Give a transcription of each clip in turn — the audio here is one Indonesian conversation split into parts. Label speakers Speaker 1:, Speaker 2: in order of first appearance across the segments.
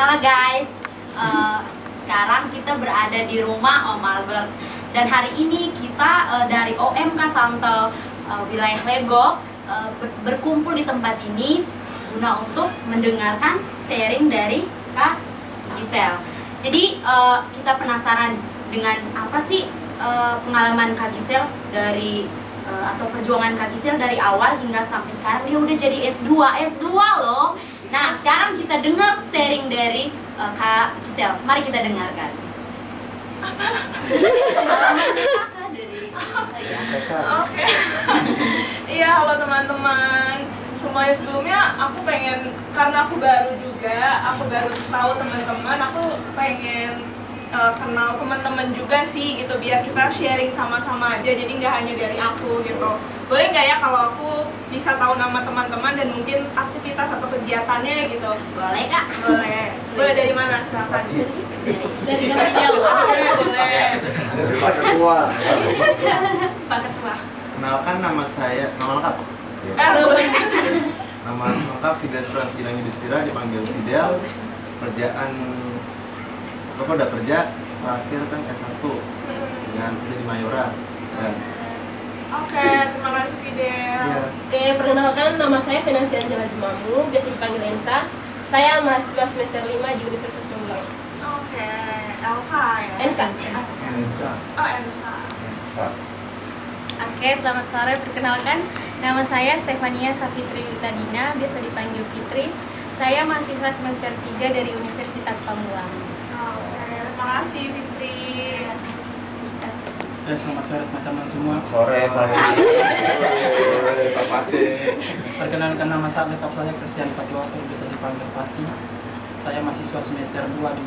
Speaker 1: Halo guys, sekarang kita berada di rumah Om Albert. Dan hari ini kita dari OMK Santo wilayah Legok berkumpul di tempat ini guna untuk mendengarkan sharing dari Kak Gisel. Jadi kita penasaran dengan apa sih pengalaman Kak Gisel dari atau perjuangan Kak Gisel dari awal hingga sampai sekarang dia udah jadi S2 loh. Nah, sekarang kita dengar sharing dari Kak Gisel. Mari kita dengarkan.
Speaker 2: Oke. Iya, halo teman-teman. Semuanya sebelumnya aku pengen, karena aku baru juga, aku baru tahu teman-teman, aku pengen kenal teman-teman juga sih gitu, biar kita sharing sama-sama aja, jadi nggak hanya dari aku gitu. Boleh nggak ya kalau aku bisa tahu nama teman-teman dan mungkin aktivitas atau kegiatannya gitu?
Speaker 1: Boleh Kak?
Speaker 2: Boleh. Boleh dari mana? Silakan.
Speaker 1: Dari Kak
Speaker 2: Boleh.
Speaker 3: Dari Pak Ketua.
Speaker 1: Pak Ketua.
Speaker 3: Kenalkan nama saya, nama lengkap.
Speaker 2: Boleh.
Speaker 3: Nama lengkap Fidel Surans Gilang Yudhistira, dipanggil Fidel. Kerjaan, aku udah kerja terakhir kan S1 dengan jadi Mayora. Dan
Speaker 2: Oke, terima kasih Fidel.
Speaker 3: ya,
Speaker 4: Oke, perkenalkan nama saya Venansia Angela Jumamu, biasa dipanggil Ensa. Saya mahasiswa semester 5 di Universitas Pamulang.
Speaker 2: Oke, Elsa ya?
Speaker 4: Ensa.
Speaker 3: Ensa.
Speaker 2: Oh, Elsa.
Speaker 5: Oke, selamat sore. Perkenalkan, nama saya Stefania Safitri Witadina, biasa dipanggil Fitri. Saya mahasiswa semester 3 dari Universitas Pamulang.
Speaker 2: Oke, terima kasih Fitri.
Speaker 6: Selamat sore teman-teman semua.
Speaker 3: Sore Pak. Pak Pati.
Speaker 6: Perkenalkan nama saya lengkap saya Christian Patiwato, bisa dipanggil Pati. Saya mahasiswa semester 2 di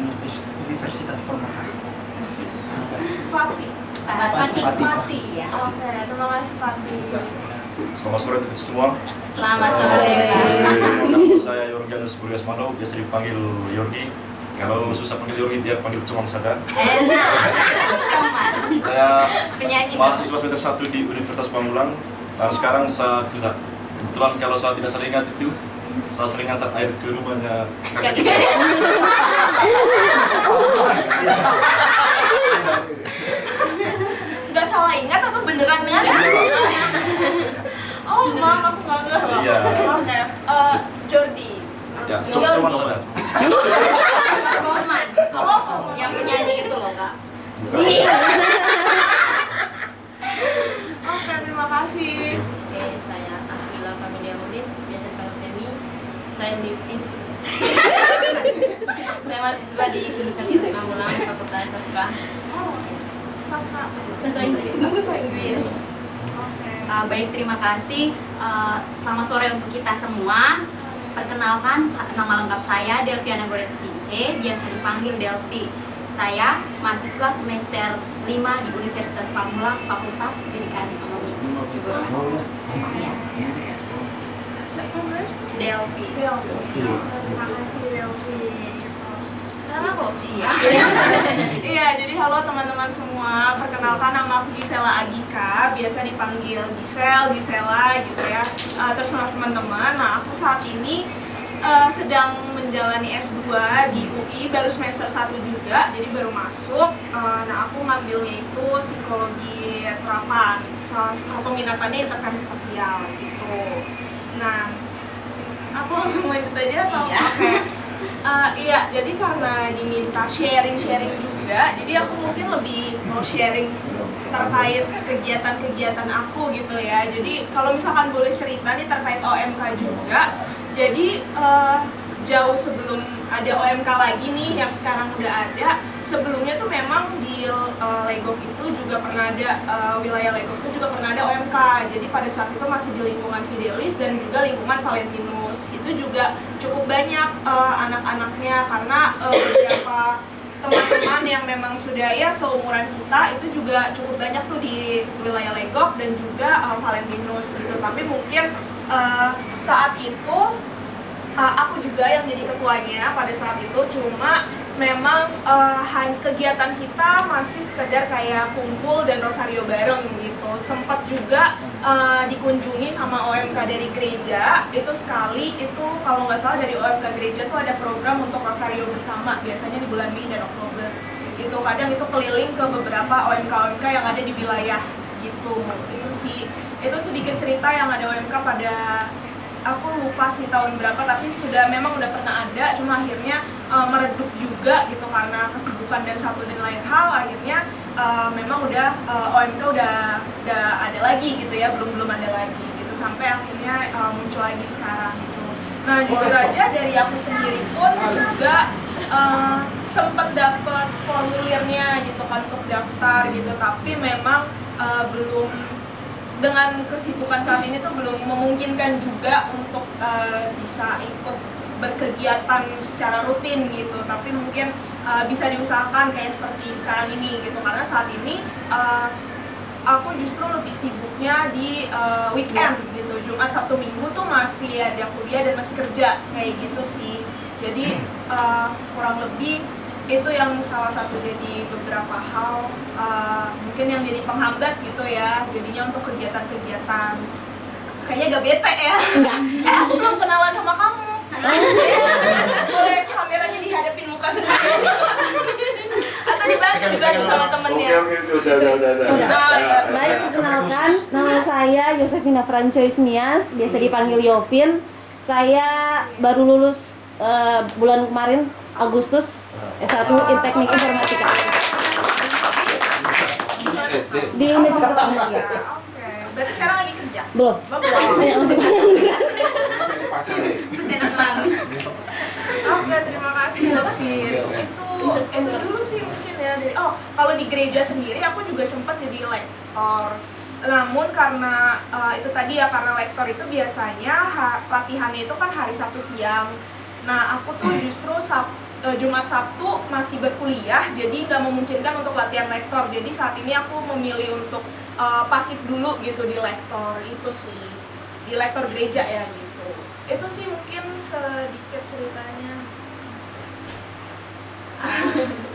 Speaker 6: Universitas Pamulang. Terima kasih.
Speaker 2: Pati.
Speaker 1: Pati.
Speaker 2: Pati.
Speaker 1: Ya.
Speaker 2: Oke, terima kasih Pati.
Speaker 7: Selamat sore teman semua.
Speaker 1: Selamat sore Kak.
Speaker 7: Nama saya Yorganus Buryasmano, biasa dipanggil Yorgi. Kalau susah panggil Yorgi, dia panggil Cuman saja.
Speaker 1: Enak. Cuman.
Speaker 7: Saya
Speaker 1: Penyanyi.
Speaker 7: mahasiswa semester 1 di Universitas Pamulang. Dan sekarang saya kerja. Kebetulan kalau saya tidak salah ingat itu, saya sering antar air ke rumahnya kakak kita.
Speaker 2: Gak salah ingat apa beneran kan? Oh, Mam, aku nggak ngeh loh.
Speaker 7: Iya.
Speaker 2: Oke, Jordi.
Speaker 7: Ya, Cuman saja.
Speaker 1: Koman. Yang penyanyi itu loh Kak.
Speaker 2: Oke, terima kasih.
Speaker 4: Oke, saya Afrila Familia Mulin, biasa dipanggil Femi. Saya saya mahasiswa di Universitas Pamulang, Fakultas Sastra.
Speaker 2: Oh, sastra.
Speaker 4: Sastra Inggris.
Speaker 2: Sastra Inggris. Oke.
Speaker 1: Baik, terima kasih. Selamat sore untuk kita semua. Perkenalkan, nama lengkap saya Delviana Goretti Pince, biasa dipanggil Delvi. Saya mahasiswa semester 5 di Universitas Pamulang, Fakultas Pendidikan Ekonomi.
Speaker 2: Siapa guys?
Speaker 1: Delvi.
Speaker 2: Delvi. Terima kasih Delvi. Sekarang aku?
Speaker 1: Iya.
Speaker 2: Iya, jadi halo teman-teman semua. Perkenalkan, nama aku Gisela Agika, biasa dipanggil Gisel, Gisela gitu ya. Terserah teman-teman. Nah, aku saat ini sedang menjalani S2 di UI, baru semester 1 juga, jadi baru masuk. Nah, aku ngambilnya itu psikologi terapan. Salah satu peminatannya intervensi sosial gitu. Nah, aku langsung lanjut aja atau?
Speaker 1: Iya.
Speaker 2: Oke. Iya, jadi karena diminta sharing-sharing juga, jadi aku mungkin lebih mau sharing terkait kegiatan-kegiatan aku gitu ya. Jadi kalau misalkan boleh cerita nih terkait OMK juga, jadi jauh sebelum ada OMK lagi nih yang sekarang udah ada, sebelumnya tuh memang di Legok itu juga pernah ada, wilayah Legok itu juga pernah ada OMK. Jadi pada saat itu masih di lingkungan Fidelis dan juga lingkungan Valentinus. Itu juga cukup banyak anak-anaknya, karena beberapa teman-teman yang memang sudah ya seumuran kita itu juga cukup banyak tuh di wilayah Legok dan juga Valentinus gitu. Tapi mungkin saat itu aku juga yang jadi ketuanya pada saat itu, cuma memang kegiatan kita masih sekedar kayak kumpul dan rosario bareng gitu. Sempat juga dikunjungi sama OMK dari gereja, itu sekali, itu kalau nggak salah dari OMK gereja tuh ada program untuk rosario bersama, biasanya di bulan Mei dan Oktober. Itu kadang itu keliling ke beberapa OMK-OMK yang ada di wilayah gitu. Itu sedikit cerita yang ada OMK pada, aku lupa sih tahun berapa, tapi memang udah pernah ada, cuma akhirnya meredup juga gitu karena kesibukan dan satu dan lain hal. Akhirnya memang OMK udah ada lagi gitu ya, belum ada lagi gitu, sampai akhirnya muncul lagi sekarang gitu. Nah jujur aja dari aku sendiri pun juga sempet dapet formulirnya gitu kan untuk daftar gitu, tapi memang belum, dengan kesibukan saat ini tuh belum memungkinkan juga untuk bisa ikut berkegiatan secara rutin gitu, tapi mungkin bisa diusahakan kayak seperti sekarang ini gitu, karena saat ini aku justru lebih sibuknya di weekend gitu, Jumat, Sabtu, Minggu tuh masih ada kuliah dan masih kerja kayak gitu sih. Jadi kurang lebih itu yang salah satu jadi beberapa hal mungkin yang jadi penghambat gitu ya, jadinya untuk kegiatan-kegiatan. Kayaknya gak bete ya? Enggak. Aku belum kenalan sama kamu. Boleh kameranya dihadapin muka sendiri atau dibantu juga nih sama temennya.
Speaker 8: Oke, udah.
Speaker 9: Baik, perkenalkan, nama saya Yosefina Francois Mias, biasa dipanggil Yovin. Saya baru lulus bulan kemarin Agustus S1 in Teknik Informatika di Universitas Muhammadiyah.
Speaker 2: Oke, berarti sekarang lagi kerja?
Speaker 9: Belum. Ya, masih panjang.
Speaker 1: Masih enak banget.
Speaker 2: Oke, terima kasih Yovin. Itu dulu sih mungkin ya dari, kalau di gereja sendiri aku juga sempat jadi lektor. Namun karena itu tadi ya, karena lektor itu biasanya latihannya itu kan hari Sabtu siang. Nah aku tuh justru Jumat Sabtu masih berkuliah, jadi nggak memungkinkan untuk latihan lektor. Jadi saat ini aku memilih untuk pasif dulu gitu di lektor, itu sih di lektor gereja ya gitu. Itu sih mungkin sedikit ceritanya.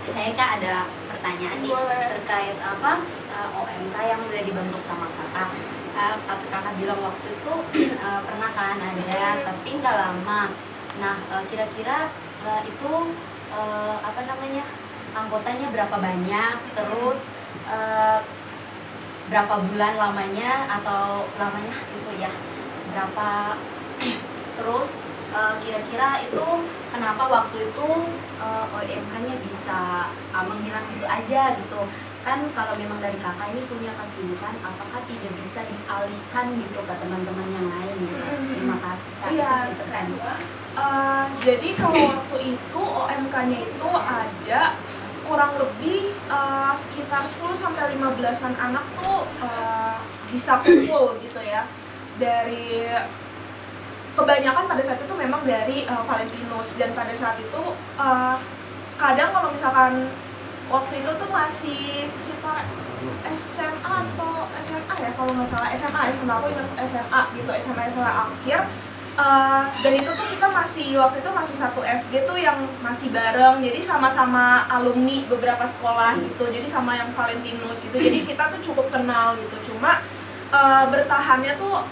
Speaker 1: Saya Kak ada pertanyaan nih.
Speaker 2: Boleh.
Speaker 1: Terkait OMK yang udah dibentuk sama kakak. Kakak bilang waktu itu pernah kan ada, tapi nggak lama. Nah kira-kira itu anggotanya berapa banyak, terus berapa bulan lamanya, atau lamanya itu ya berapa, terus kira-kira itu kenapa waktu itu OMK-nya bisa menghilang gitu aja gitu kan? Kalau memang dari kakak ini punya kesibukan, apakah tidak bisa dialihkan gitu ke teman-teman yang lain gitu? Terima kasih Kak.
Speaker 2: Iya.
Speaker 1: Itu sih keren.
Speaker 2: Jadi kalau waktu itu OMK-nya itu ada kurang lebih sekitar 10-15an anak tuh bisa kumpul gitu ya. Dari kebanyakan pada saat itu memang dari Valentinus, dan pada saat itu kadang kalau misalkan waktu itu tuh masih sekitar SMA atau SMA ya, kalau nggak salah SMA aku ingat SMA gitu, SMA akhir. Dan itu tuh kita waktu itu masih satu SD tuh yang masih bareng, jadi sama-sama alumni beberapa sekolah gitu, jadi sama yang Valentinus gitu, jadi kita tuh cukup kenal gitu. Cuma bertahannya tuh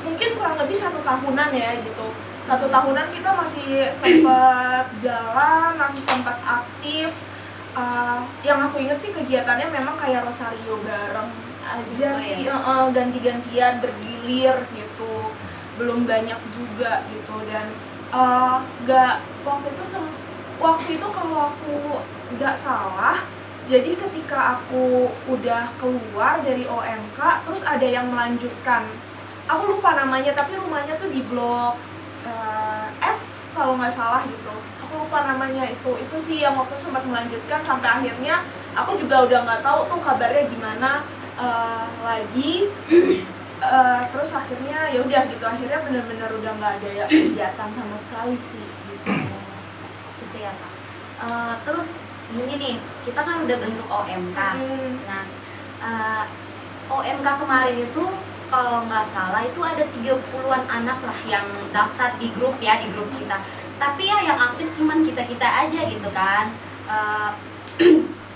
Speaker 2: mungkin kurang lebih 1 tahunan ya gitu. 1 tahunan kita masih sempat jalan, masih sempat aktif. Yang aku inget sih kegiatannya memang kayak rosario bareng aja sih, ganti-gantian bergilir gitu, belum banyak juga gitu. Dan waktu itu kalau aku nggak salah, jadi ketika aku udah keluar dari OMK terus ada yang melanjutkan, aku lupa namanya, tapi rumahnya tuh di blok F kalau nggak salah gitu, aku lupa namanya. Itu sih yang waktu sempat melanjutkan, sampai akhirnya aku juga udah nggak tahu tuh kabarnya gimana lagi. Terus akhirnya ya udah gitu, akhirnya benar-benar udah nggak ada ya kegiatan sama sekali sih gitu.
Speaker 1: Gitu ya Kak. Terus gini nih, kita kan udah bentuk OMK. Nah OMK kemarin itu kalau nggak salah itu ada 30-an anak lah yang daftar di grup ya, di grup kita. Tapi ya yang aktif cuman kita-kita aja gitu kan.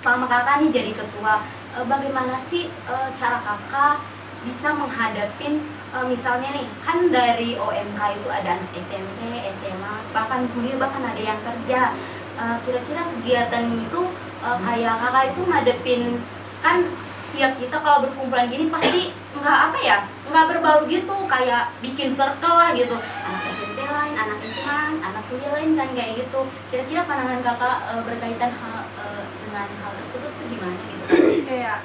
Speaker 1: Selama kakak nih jadi ketua, bagaimana sih cara kakak bisa menghadapin misalnya nih, kan dari OMK itu ada anak SMP, SMA, bahkan kuliah, bahkan ada yang kerja. Kira-kira kegiatan itu kayak kakak itu ngadepin, kan tiap kita kalau berkumpulan gini pasti nggak berbaur gitu, kayak bikin circle lah gitu, anak SMP lain, anak SMA lain, anak kuliah lain kan kayak gitu. Kira-kira pandangan kakak berkaitan dengan hal tersebut tuh gimana gitu?
Speaker 2: Iya.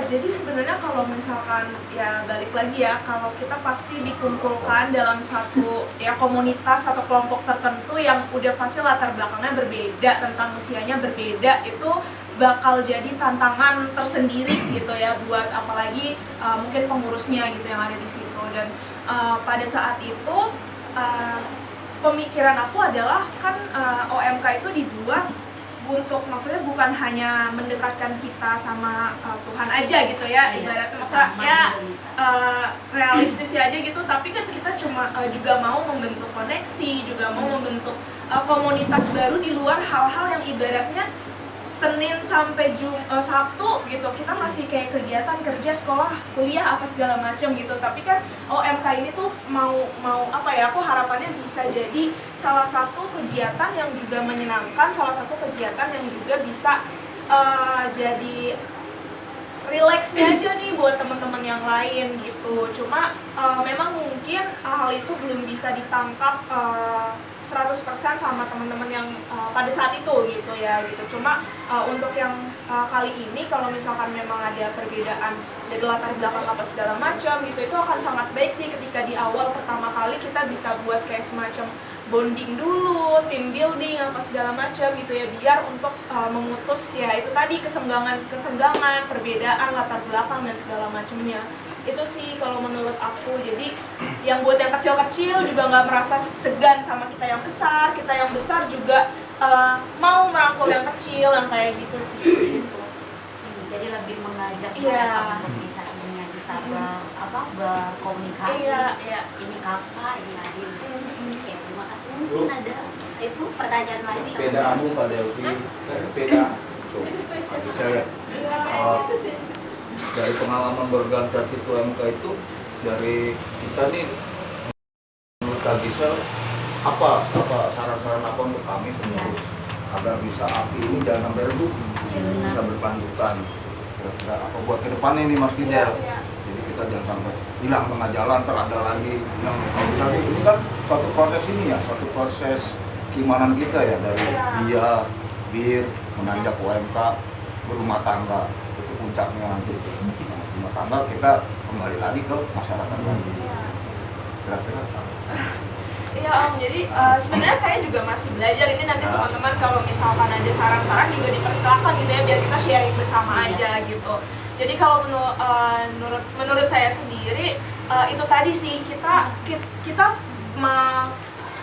Speaker 2: Jadi sebenarnya kalau misalkan ya balik lagi ya, kalau kita pasti dikumpulkan dalam satu ya komunitas atau kelompok tertentu yang udah pasti latar belakangnya berbeda, tentang usianya berbeda, itu bakal jadi tantangan tersendiri gitu ya buat apalagi mungkin pengurusnya gitu yang ada di situ. Dan pada saat itu pemikiran aku adalah kan OMK itu dibuat untuk, maksudnya bukan hanya mendekatkan kita sama Tuhan aja gitu ya, ibaratnya bisa ya realistis aja gitu, tapi kan kita cuma juga mau membentuk koneksi, juga mau membentuk komunitas baru di luar hal-hal yang ibaratnya Senin sampai Sabtu gitu kita masih kayak kegiatan kerja, sekolah, kuliah, apa segala macam gitu. Tapi kan OMK ini tuh mau apa ya, aku harapannya bisa jadi salah satu kegiatan yang juga menyenangkan, salah satu kegiatan yang juga bisa jadi relaxnya aja nih buat teman-teman yang lain gitu. Cuma memang mungkin hal itu belum bisa ditangkap 100% sama teman-teman yang pada saat itu gitu ya gitu. Cuma untuk yang kali ini kalau misalkan memang ada perbedaan dari latar belakang apa segala macam gitu, itu akan sangat baik sih ketika di awal pertama kali kita bisa buat kayak semacam bonding dulu, team building apa segala macam gitu ya, biar untuk memutus ya itu tadi kesenggangan, perbedaan latar belakang dan segala macamnya. Itu sih kalau menurut aku. Jadi yang buat yang kecil-kecil juga nggak merasa segan sama kita yang besar juga mau merangkul yang kecil, yang kayak gitu sih gitu.
Speaker 1: Jadi lebih mengajak mereka untuk bisa berkomunikasi. Ini kakak, ini adik. Ya, terima kasih. Mungkin ada itu pertanyaan lagi.
Speaker 8: Sepeda kamu Pak Delvi, sepeda tuh bisa ya. Dari pengalaman berorganisasi OMK itu, dari kita nih, menurut Kak Gisel, apa saran-saran apa untuk kami pengurus agar bisa api ini jangan sampai redup, bisa berkelanjutan, kira-kira apa buat ke depannya nih Mas Fidel. Jadi kita jangan sampai hilang tengah jalan, terada lagi hilang. Kalau misalnya ini kan suatu proses ini ya, suatu proses keimanan kita ya, dari dia, bir, menanjak OMK, berumah tangga. Puncaknya nanti rumah tangga kita kembali lagi ke masyarakat lagi. Kira-kira
Speaker 2: Iya Om, jadi sebenarnya saya juga masih belajar ini. Nanti teman-teman kalau misalkan ada saran-saran juga dipersilakan gitu ya, biar kita sharing bersama aja gitu. Jadi kalau menurut saya sendiri itu tadi sih, kita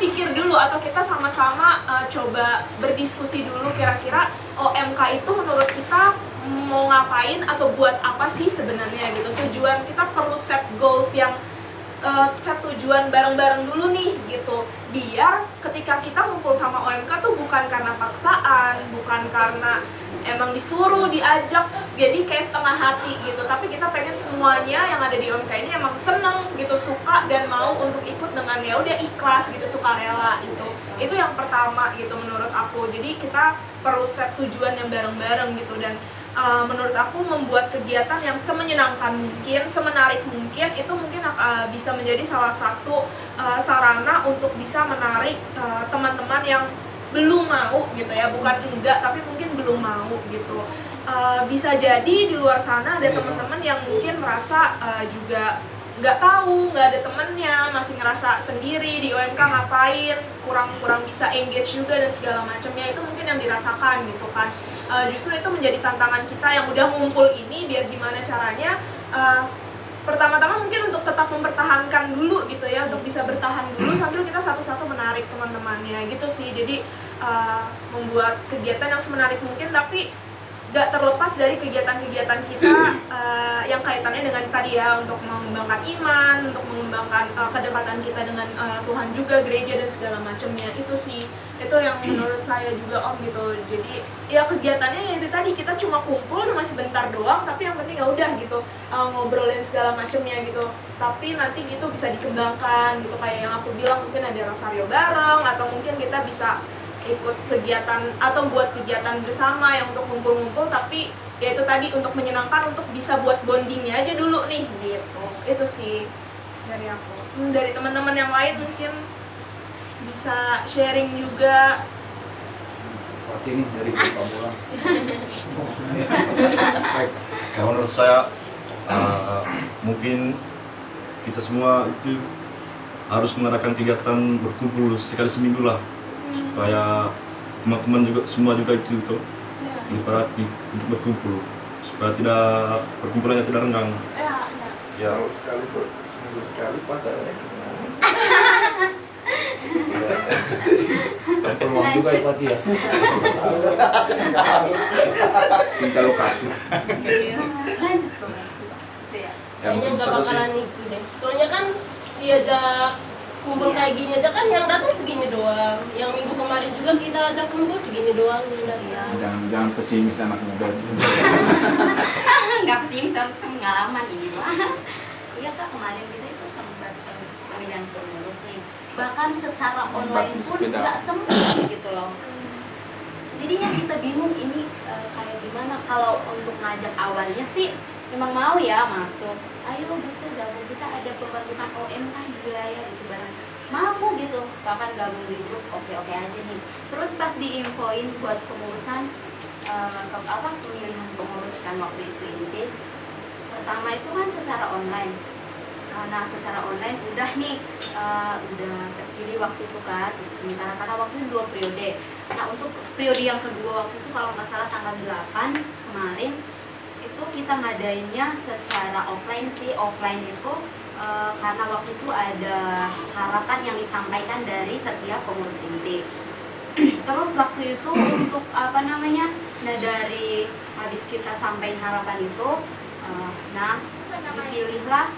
Speaker 2: pikir dulu atau kita sama-sama coba berdiskusi dulu kira-kira OMK itu menurut kita mau ngapain atau buat apa sih sebenarnya gitu. Tujuan kita perlu set goals yang set tujuan bareng-bareng dulu nih gitu, biar ketika kita ngumpul sama OMK tuh bukan karena paksaan, bukan karena emang disuruh, diajak jadi kayak setengah hati gitu, tapi kita pengen semuanya yang ada di OMK ini emang seneng gitu, suka dan mau untuk ikut dengan ya udah ikhlas gitu, sukarela gitu. Itu yang pertama gitu menurut aku. Jadi kita perlu set tujuan yang bareng-bareng gitu. Dan menurut aku membuat kegiatan yang semenyenangkan mungkin, semenarik mungkin, itu mungkin bisa menjadi salah satu sarana untuk bisa menarik teman-teman yang belum mau gitu ya, bukan enggak tapi mungkin belum mau gitu. Bisa jadi di luar sana ada teman-teman yang mungkin merasa juga nggak tahu, nggak ada temennya, masih ngerasa sendiri di OMK ngapain, kurang bisa engage juga dan segala macamnya. Itu mungkin yang dirasakan gitu kan. Justru itu menjadi tantangan kita yang udah ngumpul ini, biar gimana caranya pertama-tama mungkin untuk tetap mempertahankan dulu gitu ya, untuk bisa bertahan dulu sambil kita satu-satu menarik teman-temannya gitu sih. Jadi membuat kegiatan yang semenarik mungkin, tapi nggak terlepas dari kegiatan-kegiatan kita yang kaitannya dengan tadi ya, untuk mengembangkan iman, untuk mengembangkan kedekatan kita dengan Tuhan juga, gereja dan segala macamnya. Itu sih, itu yang menurut saya juga Om gitu. Jadi ya kegiatannya ya itu tadi, kita cuma kumpul masih bentar doang, tapi yang penting ya udah gitu, ngobrolin segala macamnya gitu. Tapi nanti gitu bisa dikembangkan gitu, kayak yang aku bilang, mungkin ada rosario bareng, atau mungkin kita bisa ikut kegiatan atau buat kegiatan bersama yang untuk ngumpul-ngumpul, tapi ya itu tadi untuk menyenangkan, untuk bisa buat bondingnya aja dulu nih gitu. Itu sih dari aku. Dari teman-teman yang lain mungkin bisa sharing juga.
Speaker 8: Seperti ini dari Pamulang.
Speaker 7: Baik, kalau menurut saya mungkin kita semua itu harus mengadakan kegiatan berkumpul sekali seminggu lah, supaya teman-teman juga semua juga itu imperatif untuk berkumpul, supaya tidak perkumpulannya tidak renggang. Ya.
Speaker 8: Kalau sekali seminggu sekali pacarnya gimana? Peluang juga Pak ya. Minta lokasi.
Speaker 1: Lanjut dong. Gitu ya.
Speaker 4: Kayaknya nggak bakalan itu deh. Soalnya kan diajak kumpul kayak gini aja kan yang datang segini doang. Yang minggu kemarin juga kita ajak kumpul segini doang udah ya.
Speaker 8: Jangan pesimis anak muda.
Speaker 1: Nggak pesimis, pengalaman ini mah. Iya Kak, kemarin kita itu sempat pemilihan pengurus nih. Bahkan secara online pun nggak sempet gitu loh. Jadinya kita bingung ini kayak gimana. Kalau untuk ngajak awalnya sih memang mau ya masuk, ayo gitu gabung, kita ada pembentukan OM kan di wilayah gitu bareng, mau gitu, bahkan gabung di grup, oke aja nih. Terus pas diinfoin buat pengurusan pemilihan pengurus kan waktu itu inti pertama itu kan secara online. Nah secara online udah nih udah terpilih waktu itu kan, sementara karena waktu itu 2 periode. Nah untuk periode yang kedua waktu itu kalau nggak salah tanggal 8 kemarin itu kita ngadainnya secara offline sih. Offline itu karena waktu itu ada harapan yang disampaikan dari setiap pengurus inti. Terus waktu itu untuk apa namanya, nah dari habis kita sampaikan harapan itu, nah dipilihlah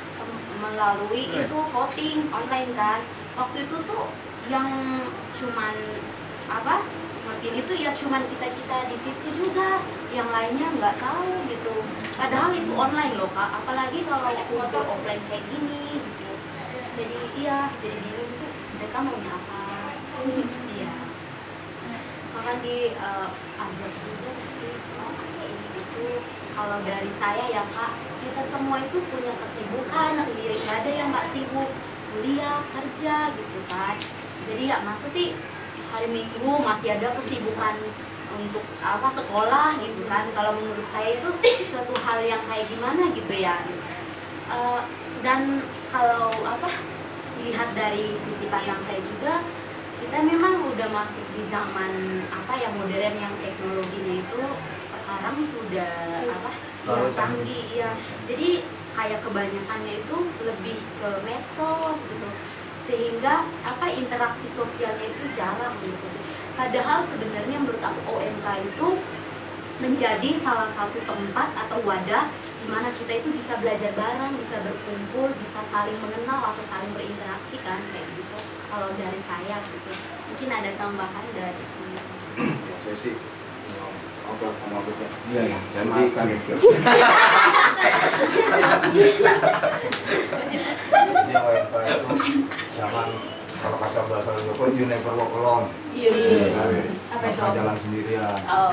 Speaker 1: melalui itu voting online kan. Waktu itu tuh yang cuman apa ini tuh ya cuman kita di situ juga, yang lainnya nggak tahu gitu. Padahal itu online loh Kak, apalagi kalau kumpul offline kayak gini gitu. Jadi iya, jadi bingung tuh mereka maunya apa. Iya. Maka diajak juga kayak ini itu. Kalau dari saya ya Kak, kita semua itu punya kesibukan sendiri, nggak ada yang nggak sibuk kuliah kerja gitu kan. Jadi ya masa sih hari Minggu masih ada kesibukan untuk apa sekolah gitu kan. Kalau menurut saya itu suatu hal yang kayak gimana gitu ya. Dan kalau apa dilihat dari sisi pandang saya juga, kita memang udah masuk di zaman apa yang modern, yang teknologinya itu sekarang sudah apa yang canggih ya. Jadi kayak kebanyakannya itu lebih ke medsos gitu, sehingga apa interaksi sosialnya itu jarang gitu sih. Padahal sebenarnya menurut aku OMK itu menjadi salah satu tempat atau wadah di mana kita itu bisa belajar bareng, bisa berkumpul, bisa saling mengenal atau saling berinteraksi kan kayak gitu. Kalau dari saya gitu, mungkin ada tambahan dari
Speaker 8: Saya sih
Speaker 6: Iya, saya maafkan.
Speaker 8: Jadi OMK itu jangan, kalau kata bahasa Joko, you never walk alone.
Speaker 4: Iya.
Speaker 1: apa itu?
Speaker 8: Jangan jalan sendirian.
Speaker 1: Oh,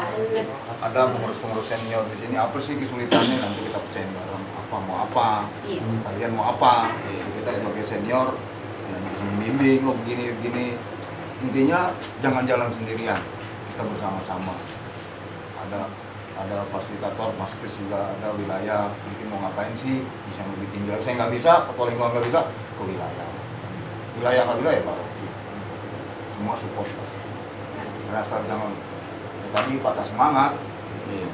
Speaker 8: Ada pengurus-pengurus senior di sini. Apa sih kesulitannya? Nanti kita pecahin bareng. Apa mau apa?
Speaker 1: iya.
Speaker 8: Kalian mau apa? Kita sebagai senior ya bisa membimbing, oh begini. Intinya jangan jalan sendirian. Kita bersama-sama. Ada fasilitator, Mas Kris juga ada wilayah, mungkin mau ngapain sih, bisa yang lebih tinggi lagi. Saya nggak bisa, ketua lingkungan nggak bisa, ke wilayah nggak wilayah Pak. Semua support. Rasa jangan tadi patah semangat.
Speaker 6: Iya.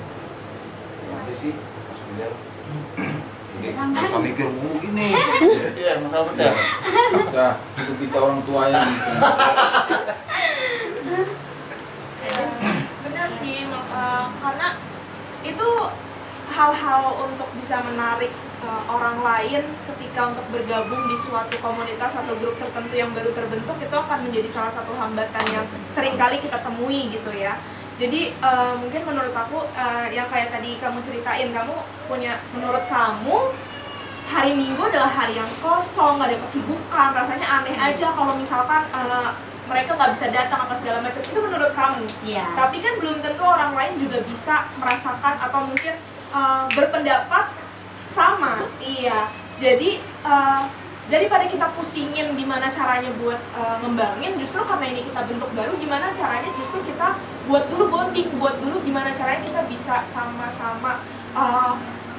Speaker 8: Nanti sih Mas Fidel. Jadi nggak usah mikir mulu gini.
Speaker 6: Iya, masalah betul. Bisa itu kita orang tua yang
Speaker 2: Benar sih, karena itu hal-hal untuk bisa menarik orang lain ketika untuk bergabung di suatu komunitas atau grup tertentu yang baru terbentuk, itu akan menjadi salah satu hambatan yang sering kali kita temui gitu ya. Jadi mungkin menurut aku yang kayak tadi kamu ceritain, kamu punya, menurut kamu hari Minggu adalah hari yang kosong, gak ada kesibukan, rasanya aneh aja kalau misalkan mereka nggak bisa datang apa segala macam, itu menurut kamu.
Speaker 1: Iya.
Speaker 2: Tapi kan belum tentu orang lain juga bisa merasakan atau mungkin berpendapat sama. Iya. Jadi daripada kita pusingin gimana caranya buat ngembangin, justru karena ini kita bentuk baru, gimana caranya justru kita buat dulu bonding, buat dulu gimana caranya kita bisa sama-sama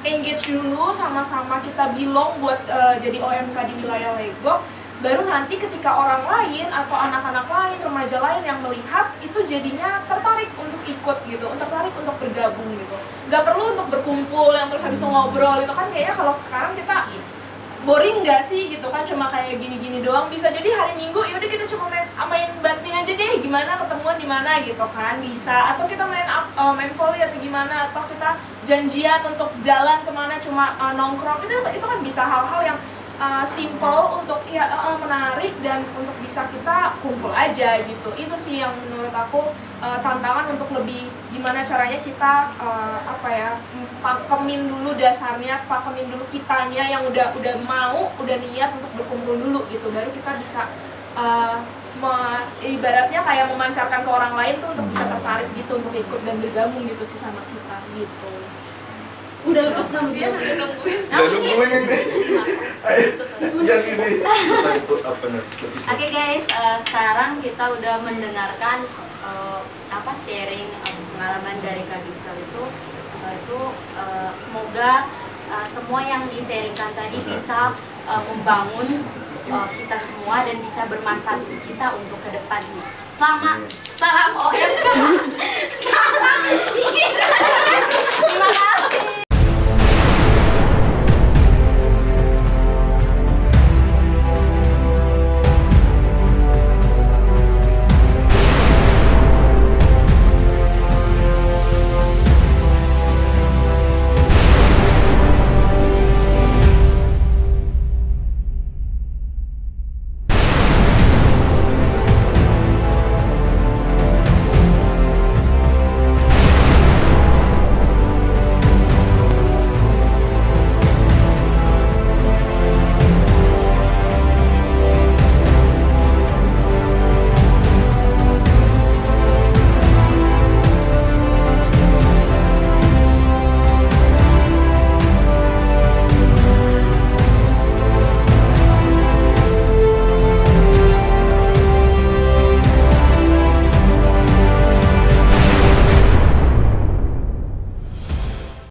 Speaker 2: engage dulu, sama-sama kita belong buat jadi OMK di wilayah Legok. Baru nanti ketika orang lain atau anak-anak lain, remaja lain yang melihat, itu jadinya tertarik untuk ikut gitu, tertarik untuk bergabung gitu. Gak perlu untuk berkumpul yang terus habis ngobrol itu kan kayaknya kalau sekarang kita boring gak sih gitu kan, cuma kayak gini-gini doang. Bisa jadi hari Minggu yaudah kita cuma main badminton aja deh, gimana ketemuan di mana gitu kan, bisa. Atau kita main volley atau gimana, atau kita janjian untuk jalan kemana cuma nongkrong, itu kan bisa hal-hal yang simple untuk ya menarik dan untuk bisa kita kumpul aja gitu. Itu sih yang menurut aku tantangan untuk lebih gimana caranya kita pakemin dulu dasarnya, pakemin dulu kitanya yang udah mau, udah niat untuk berkumpul dulu gitu. Baru kita bisa ibaratnya kayak memancarkan ke orang lain tuh untuk bisa tertarik gitu untuk ikut dan bergabung gitu sih sama kita gitu.
Speaker 4: Udah lepas
Speaker 2: Kasihan udah nungguin.
Speaker 7: Kasihan ini. Bisa ikut apa nih?
Speaker 1: Oke guys, sekarang kita udah mendengarkan sharing pengalaman dari Kak Gisel itu semoga semua yang di-sharingkan tadi bisa membangun kita semua dan bisa bermanfaat untuk kita untuk kedepannya. Salam OMK.